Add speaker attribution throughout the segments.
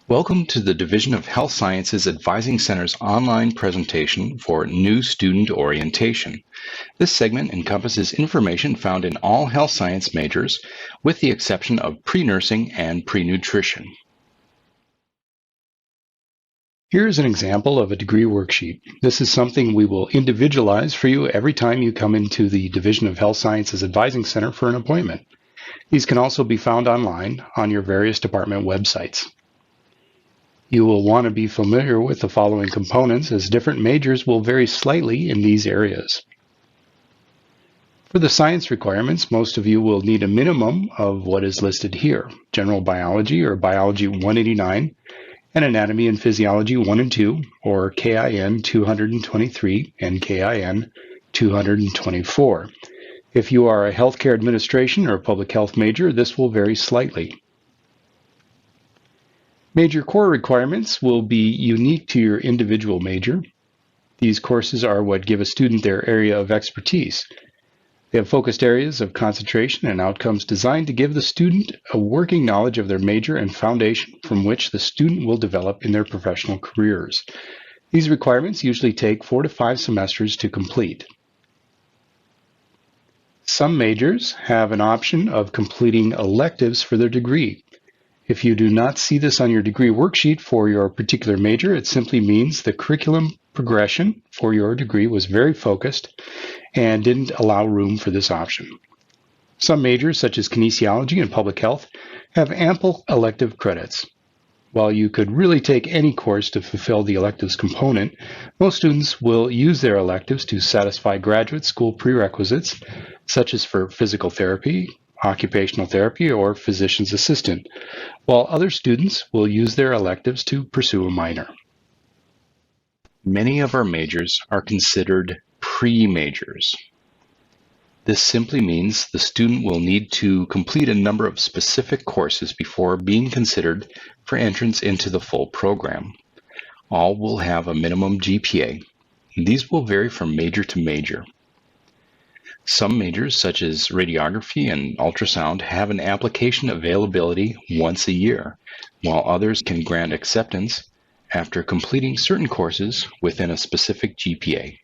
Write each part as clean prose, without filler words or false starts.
Speaker 1: Welcome to the Division of Health Sciences Advising Center's online presentation for New Student Orientation. This segment encompasses information found in all health science majors, with the exception of pre-nursing and pre-nutrition. Here's an example of a degree worksheet. This is something we will individualize for you every time you come into the Division of Health Sciences Advising Center for an appointment. These can also be found online on your various department websites. You will want to be familiar with the following components, as different majors will vary slightly in these areas. For the science requirements, most of you will need a minimum of what is listed here: General Biology or Biology 189, and Anatomy and Physiology 1 and 2, or KIN 223 and KIN 224. If you are a healthcare administration or public health major, this will vary slightly. Major core requirements will be unique to your individual major. These courses are what give a student their area of expertise. They have focused areas of concentration and outcomes designed to give the student a working knowledge of their major and foundation from which the student will develop in their professional careers. These requirements usually take 4 to 5 semesters to complete. Some majors have an option of completing electives for their degree. If you do not see this on your degree worksheet for your particular major, it simply means the curriculum progression for your degree was very focused and didn't allow room for this option. Some majors, such as kinesiology and public health, have ample elective credits. While you could really take any course to fulfill the electives component, most students will use their electives to satisfy graduate school prerequisites, such as for physical therapy, occupational therapy, or physician's assistant, while other students will use their electives to pursue a minor. Many of our majors are considered pre-majors. This simply means the student will need to complete a number of specific courses before being considered for entrance into the full program. All will have a minimum GPA. These will vary from major to major. Some majors, such as radiography and ultrasound, have an application availability once a year, while others can grant acceptance after completing certain courses within a specific GPA.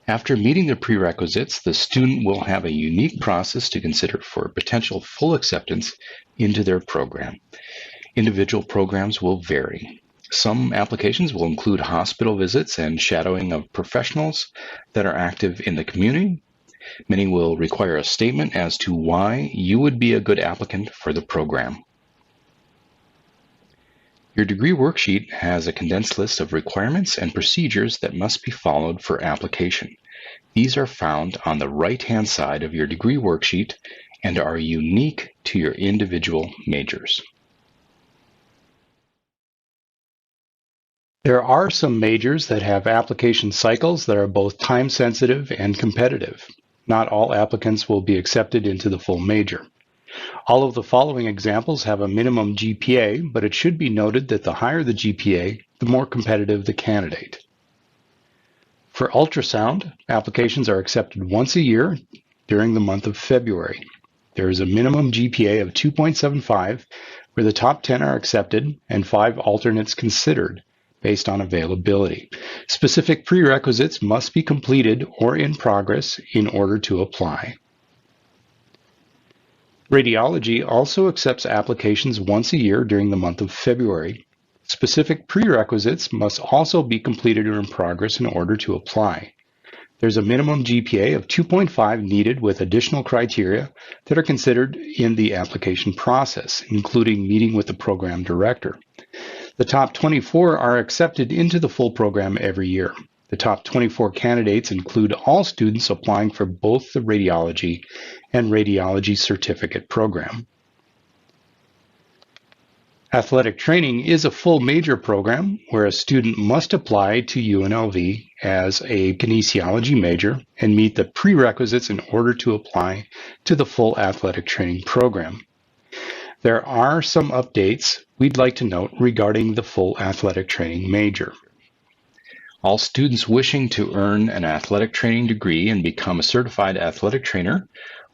Speaker 1: After meeting the prerequisites, the student will have a unique process to consider for potential full acceptance into their program. Individual programs will vary. Some applications will include hospital visits and shadowing of professionals that are active in the community. Many will require a statement as to why you would be a good applicant for the program. Your degree worksheet has a condensed list of requirements and procedures that must be followed for application. These are found on the right-hand side of your degree worksheet and are unique to your individual majors. There are some majors that have application cycles that are both time-sensitive and competitive. Not all applicants will be accepted into the full major. All of the following examples have a minimum GPA, but it should be noted that the higher the GPA, the more competitive the candidate. For ultrasound, applications are accepted once a year during the month of February. There is a minimum GPA of 2.75, where the top 10 are accepted and 5 alternates considered, based on availability. Specific prerequisites must be completed or in progress in order to apply. Radiology also accepts applications once a year during the month of February. Specific prerequisites must also be completed or in progress in order to apply. There's a minimum GPA of 2.5 needed, with additional criteria that are considered in the application process, including meeting with the program director. The top 24 are accepted into the full program every year. The top 24 candidates include all students applying for both the radiology and radiology certificate program. Athletic training is a full major program where a student must apply to UNLV as a kinesiology major and meet the prerequisites in order to apply to the full athletic training program. There are some updates we'd like to note regarding the full athletic training major. All students wishing to earn an athletic training degree and become a certified athletic trainer,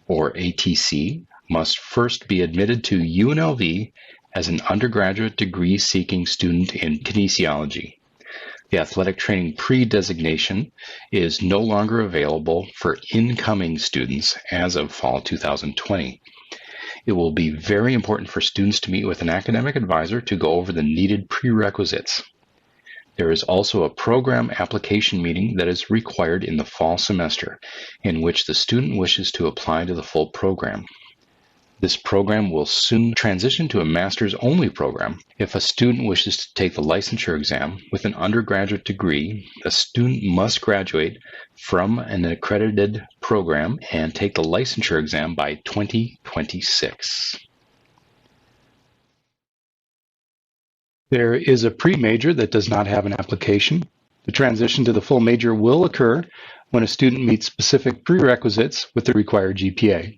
Speaker 1: or ATC, must first be admitted to UNLV as an undergraduate degree-seeking student in kinesiology. The athletic training pre-designation is no longer available for incoming students as of fall 2020. It will be very important for students to meet with an academic advisor to go over the needed prerequisites. There is also a program application meeting that is required in the fall semester, in which the student wishes to apply to the full program. This program will soon transition to a master's-only program. If a student wishes to take the licensure exam with an undergraduate degree, the student must graduate from an accredited program and take the licensure exam by 2026. There is a pre-major that does not have an application. The transition to the full major will occur when a student meets specific prerequisites with the required GPA.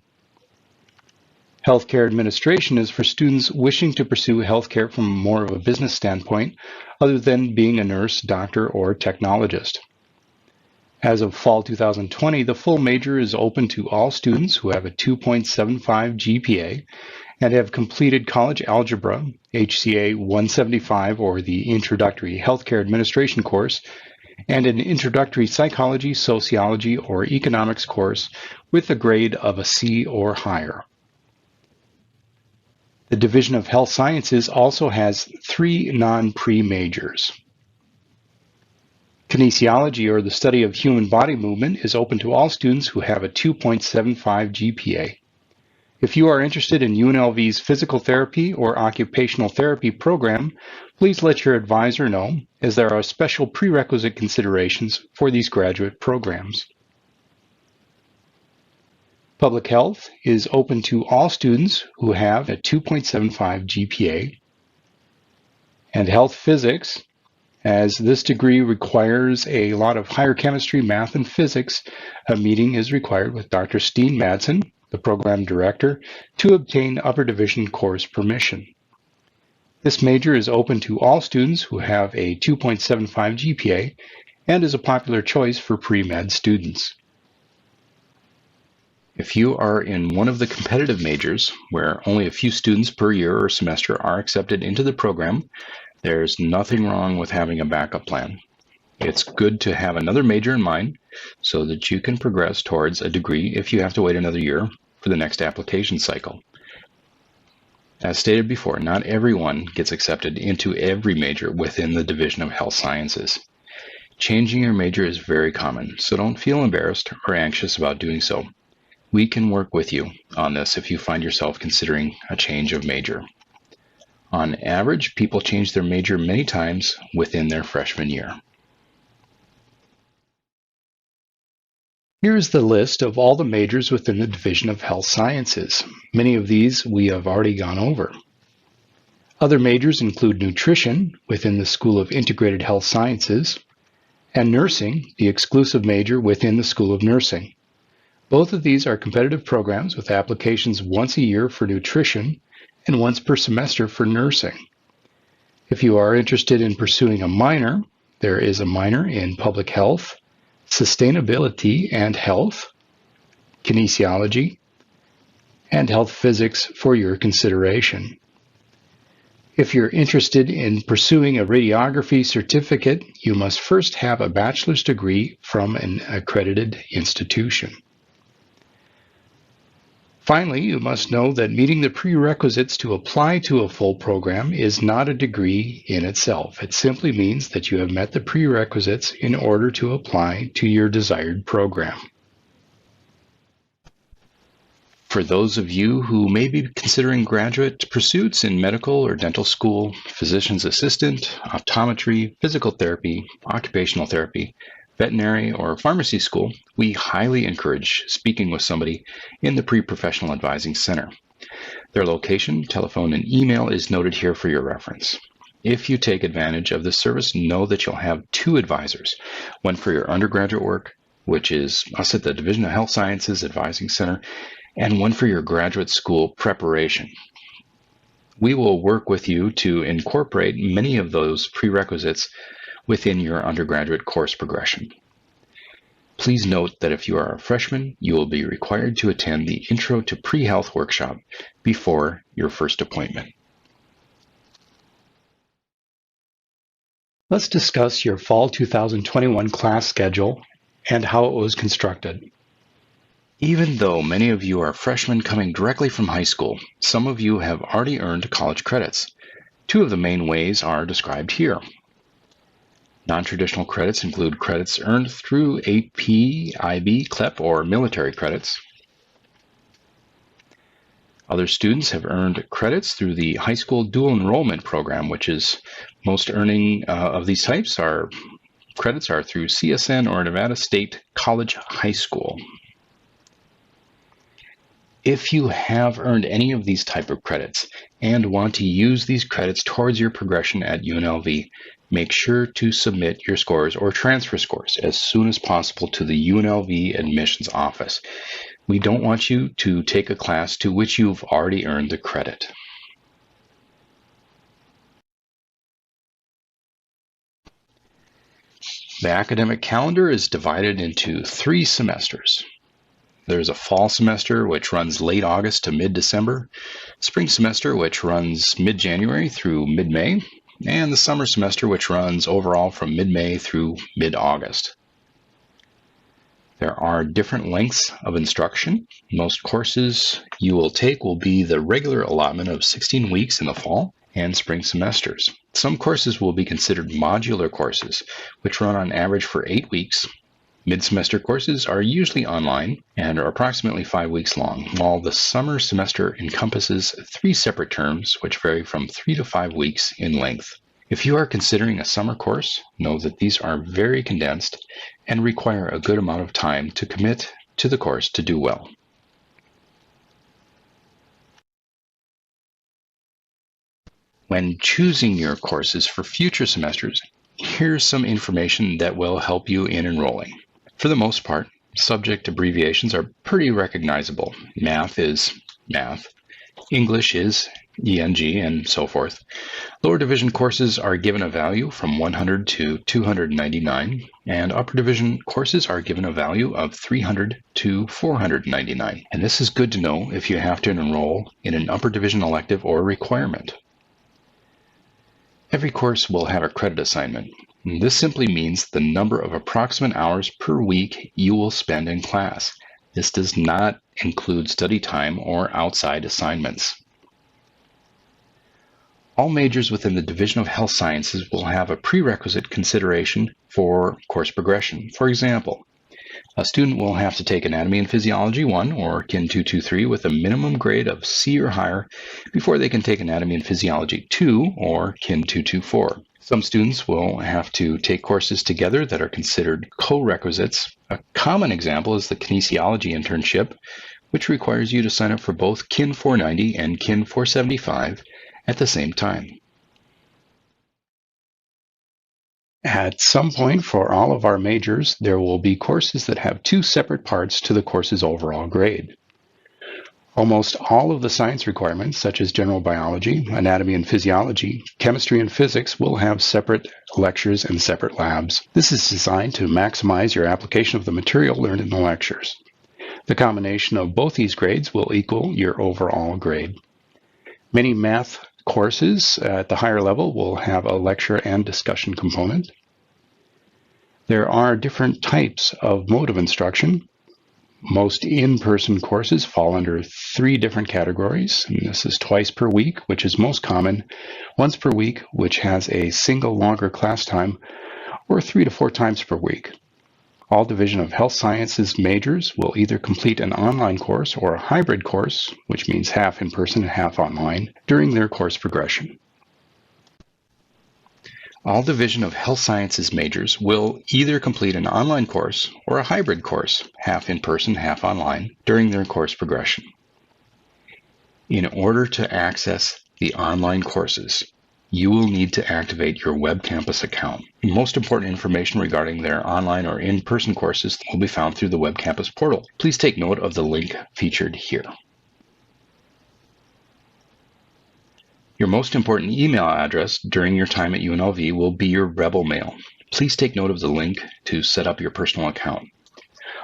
Speaker 1: Healthcare administration is for students wishing to pursue healthcare from more of a business standpoint, other than being a nurse, doctor, or technologist. As of fall 2020, the full major is open to all students who have a 2.75 GPA and have completed college algebra, HCA 175, or the introductory healthcare administration course, and an introductory psychology, sociology, or economics course with a grade of a C or higher. The Division of Health Sciences also has 3 non-pre-majors. Kinesiology, or the study of human body movement, is open to all students who have a 2.75 GPA. If you are interested in UNLV's physical therapy or occupational therapy program, please let your advisor know, as there are special prerequisite considerations for these graduate programs. Public Health is open to all students who have a 2.75 GPA. And Health Physics, as this degree requires a lot of higher chemistry, math, and physics, a meeting is required with Dr. Steen Madsen, the program director, to obtain upper division course permission. This major is open to all students who have a 2.75 GPA and is a popular choice for pre-med students. If you are in one of the competitive majors, where only a few students per year or semester are accepted into the program, there's nothing wrong with having a backup plan. It's good to have another major in mind so that you can progress towards a degree if you have to wait another year for the next application cycle. As stated before, not everyone gets accepted into every major within the Division of Health Sciences. Changing your major is very common, so don't feel embarrassed or anxious about doing so. We can work with you on this if you find yourself considering a change of major. On average, people change their major many times within their freshman year. Here's the list of all the majors within the Division of Health Sciences. Many of these we have already gone over. Other majors include nutrition within the School of Integrated Health Sciences, and nursing, the exclusive major within the School of Nursing. Both of these are competitive programs with applications once a year for nutrition and once per semester for nursing. If you are interested in pursuing a minor, there is a minor in public health, sustainability and health, kinesiology, and health physics for your consideration. If you're interested in pursuing a radiography certificate, you must first have a bachelor's degree from an accredited institution. Finally, you must know that meeting the prerequisites to apply to a full program is not a degree in itself. It simply means that you have met the prerequisites in order to apply to your desired program. For those of you who may be considering graduate pursuits in medical or dental school, physician's assistant, optometry, physical therapy, occupational therapy, veterinary, or pharmacy school, we highly encourage speaking with somebody in the Pre-Professional Advising Center. Their location, telephone, and email is noted here for your reference. If you take advantage of this service, know that you'll have 2 advisors, one for your undergraduate work, which is us at the Division of Health Sciences Advising Center, and one for your graduate school preparation. We will work with you to incorporate many of those prerequisites within your undergraduate course progression. Please note that if you are a freshman, you will be required to attend the Intro to Pre-Health workshop before your first appointment. Let's discuss your Fall 2021 class schedule and how it was constructed.
Speaker 2: Even though many of you are freshmen coming directly from high school, some of you have already earned college credits. Two of the main ways are described here. Non-traditional credits include credits earned through AP, IB, CLEP, or military credits. Other students have earned credits through the high school dual enrollment program, which is most earning of these types are credits are through CSN or Nevada State College High School. If you have earned any of these type of credits and want to use these credits towards your progression at UNLV, make sure to submit your scores or transfer scores as soon as possible to the UNLV admissions office. We don't want you to take a class to which you've already earned the credit. The academic calendar is divided into 3 semesters. There's a fall semester, which runs late August to mid-December, spring semester, which runs mid-January through mid-May, and the summer semester, which runs overall from mid-May through mid-August. There are different lengths of instruction. Most courses you will take will be the regular allotment of 16 weeks in the fall and spring semesters. Some courses will be considered modular courses, which run on average for 8 weeks. Mid-semester courses are usually online and are approximately 5 weeks long, while the summer semester encompasses 3 separate terms, which vary from 3 to 5 weeks in length. If you are considering a summer course, know that these are very condensed and require a good amount of time to commit to the course to do well. When choosing your courses for future semesters, here's some information that will help you in enrolling. For the most part, subject abbreviations are pretty recognizable. Math is math, English is ENG, and so forth. Lower division courses are given a value from 100 to 299, and upper division courses are given a value of 300 to 499. And this is good to know if you have to enroll in an upper division elective or requirement. Every course will have a credit assignment. This simply means the number of approximate hours per week you will spend in class. This does not include study time or outside assignments. All majors within the Division of Health Sciences will have a prerequisite consideration for course progression. For example, a student will have to take Anatomy and Physiology 1 or Kin 223 with a minimum grade of C or higher before they can take Anatomy and Physiology 2 or Kin 224. Some students will have to take courses together that are considered co-requisites. A common example is the kinesiology internship, which requires you to sign up for both Kin 490 and Kin 475 at the same time.
Speaker 1: At some point for all of our majors, there will be courses that have 2 separate parts to the course's overall grade. Almost all of the science requirements, such as general biology, anatomy and physiology, chemistry and physics, will have separate lectures and separate labs. This is designed to maximize your application of the material learned in the lectures. The combination of both these grades will equal your overall grade. Many math courses at the higher level will have a lecture and discussion component. There are different types of mode of instruction. Most in-person courses fall under 3 different categories. And this is twice per week, which is most common, once per week, which has a single longer class time, or 3 to 4 times per week. All Division of Health Sciences majors will either complete an online course or a hybrid course, which means half in person and half online, during their course progression. All Division of Health Sciences majors will either complete an online course or a hybrid course, half in person, half online, during their course progression. In order to access the online courses, you will need to activate your Web Campus account. Most important information regarding their online or in-person courses will be found through the Web Campus portal. Please take note of the link featured here. Your most important email address during your time at UNLV will be your Rebel Mail. Please take note of the link to set up your personal account.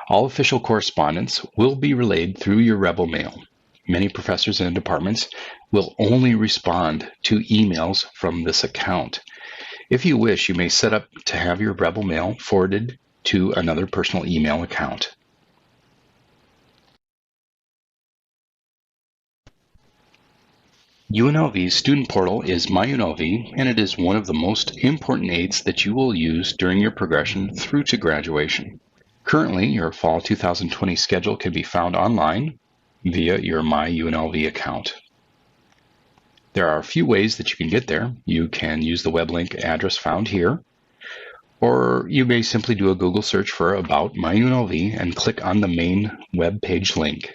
Speaker 1: All official correspondence will be relayed through your Rebel Mail. Many professors and departments will only respond to emails from this account.
Speaker 2: If you wish, you may set up to have your Rebel mail forwarded to another personal email account. UNLV's student portal is MyUNLV, and it is one of the most important aids that you will use during your progression through to graduation. Currently, your fall 2020 schedule can be found online via your MyUNLV account. There are a few ways that you can get there. You can use the web link address found here, or you may simply do a Google search for About MyUNLV and click on the main web page link.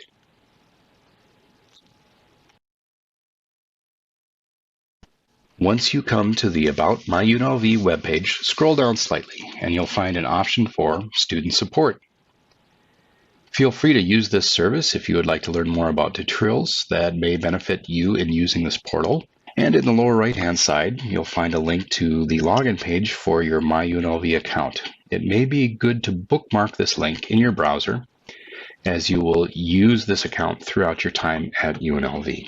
Speaker 2: Once you come to the About MyUNLV webpage, scroll down slightly and you'll find an option for Student Support. Feel free to use this service if you would like to learn more about tutorials that may benefit you in using this portal. And in the lower right-hand side, you'll find a link to the login page for your MyUNLV account. It may be good to bookmark this link in your browser, as you will use this account throughout your time at UNLV.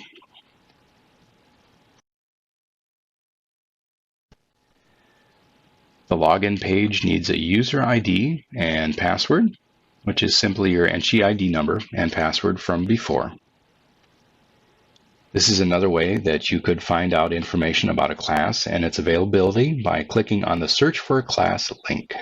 Speaker 2: The login page needs a user ID and password, which is simply your NSO ID number and password from before. This is another way that you could find out information about a class and its availability by clicking on the Search for a Class link.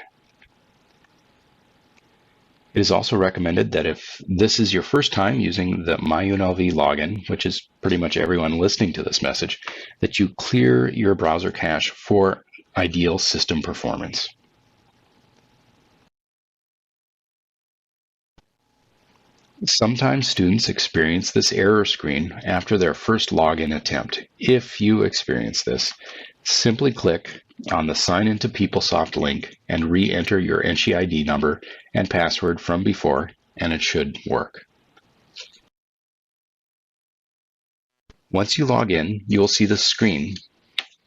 Speaker 2: It is also recommended that if this is your first time using the MyUNLV login, which is pretty much everyone listening to this message, that you clear your browser cache for ideal system performance. Sometimes students experience this error screen after their first login attempt. If you experience this, simply click on the Sign into PeopleSoft link and re-enter your NSO ID number and password from before, and it should work. Once you log in, you will see the screen.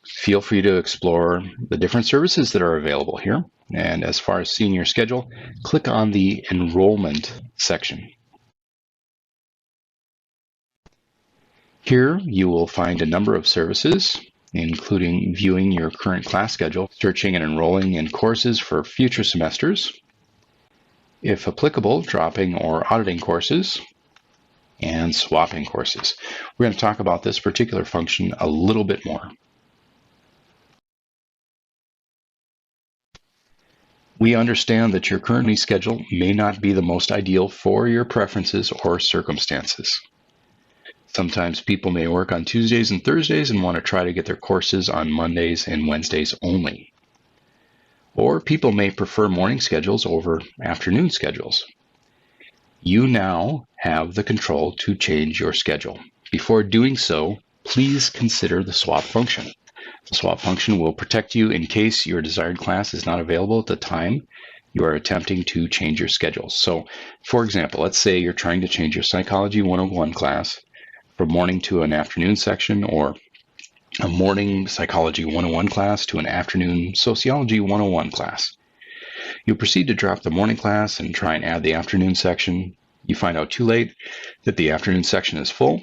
Speaker 2: Feel free to explore the different services that are available here. And as far as seeing your schedule, click on the Enrollment section. Here you will find a number of services, including viewing your current class schedule, searching and enrolling in courses for future semesters, if applicable, dropping or auditing courses, and swapping courses. We're going to talk about this particular function a little bit more. We understand that your current schedule may not be the most ideal for your preferences or circumstances. Sometimes people may work on Tuesdays and Thursdays and want to try to get their courses on Mondays and Wednesdays only. Or people may prefer morning schedules over afternoon schedules. You now have the control to change your schedule. Before doing so, please consider the swap function. The swap function will protect you in case your desired class is not available at the time you are attempting to change your schedule. So, for example, let's say you're trying to change your Psychology 101 class from morning to an afternoon section, or a morning Psychology 101 class to an afternoon Sociology 101 class. You proceed to drop the morning class and try and add the afternoon section. You find out too late that the afternoon section is full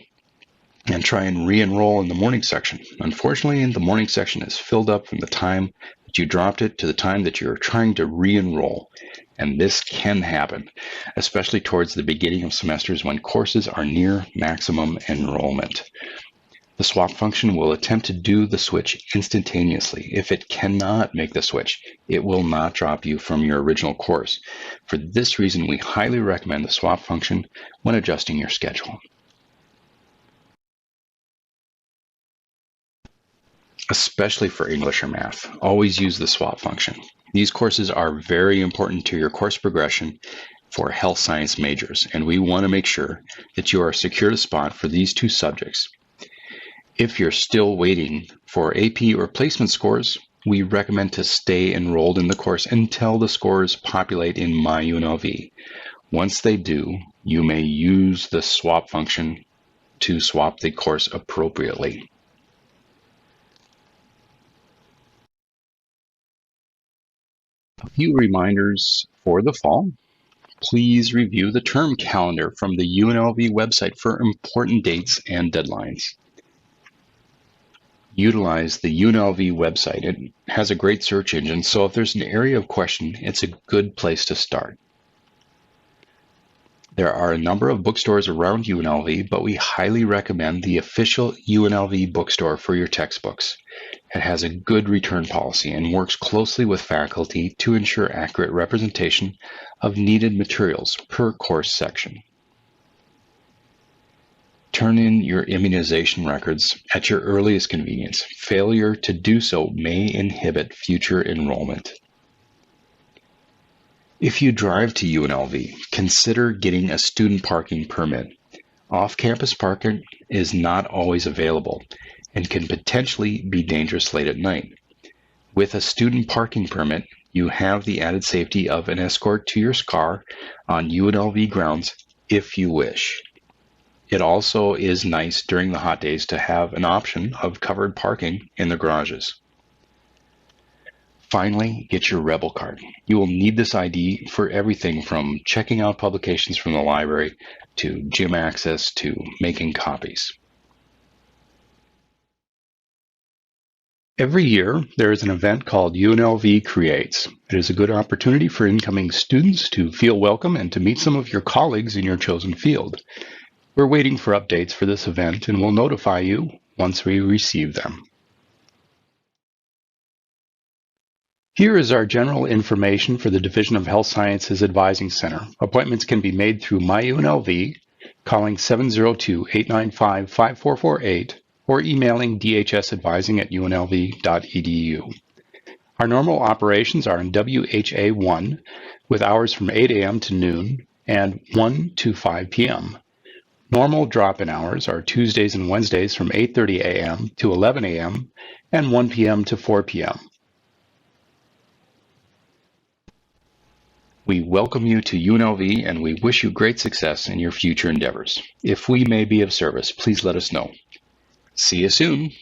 Speaker 2: and try and re-enroll in the morning section. Unfortunately, the morning section is filled up from the time that you dropped it to the time that you're trying to re-enroll. And this can happen, especially towards the beginning of semesters when courses are near maximum enrollment. The swap function will attempt to do the switch instantaneously. If it cannot make the switch, it will not drop you from your original course. For this reason, we highly recommend the swap function when adjusting your schedule. Especially for English or math, always use the swap function. These courses are very important to your course progression for health science majors, and we want to make sure that you are secured a spot for these two subjects. If you're still waiting for AP or placement scores, we recommend to stay enrolled in the course until the scores populate in MyUNLV. Once they do, you may use the swap function to swap the course appropriately. A few reminders for the fall. Please review the term calendar from the UNLV website for important dates and deadlines. Utilize the UNLV website. It has a great search engine, so if there's an area of question, it's a good place to start. There are a number of bookstores around UNLV, but we highly recommend the official UNLV bookstore for your textbooks. It has a good return policy and works closely with faculty to ensure accurate representation of needed materials per course section. Turn in your immunization records at your earliest convenience. Failure to do so may inhibit future enrollment. If you drive to UNLV, consider getting a student parking permit. Off-campus parking is not always available and can potentially be dangerous late at night. With a student parking permit, you have the added safety of an escort to your car on UNLV grounds if you wish. It also is nice during the hot days to have an option of covered parking in the garages. Finally, get your Rebel card. You will need this ID for everything from checking out publications from the library to gym access to making copies.
Speaker 1: Every year, there is an event called UNLV Creates. It is a good opportunity for incoming students to feel welcome and to meet some of your colleagues in your chosen field. We're waiting for updates for this event and will notify you once we receive them. Here is our general information for the Division of Health Sciences Advising Center. Appointments can be made through MyUNLV, calling 702-895-5448, or emailing dhsadvising@unlv.edu. Our normal operations are in WHA 1, with hours from 8 a.m. to noon and 1 to 5 p.m. Normal drop-in hours are Tuesdays and Wednesdays from 8:30 a.m. to 11 a.m. and 1 p.m. to 4 p.m.
Speaker 2: We welcome you to UNLV and we wish you great success in your future endeavors. If we may be of service, please let us know. See you soon.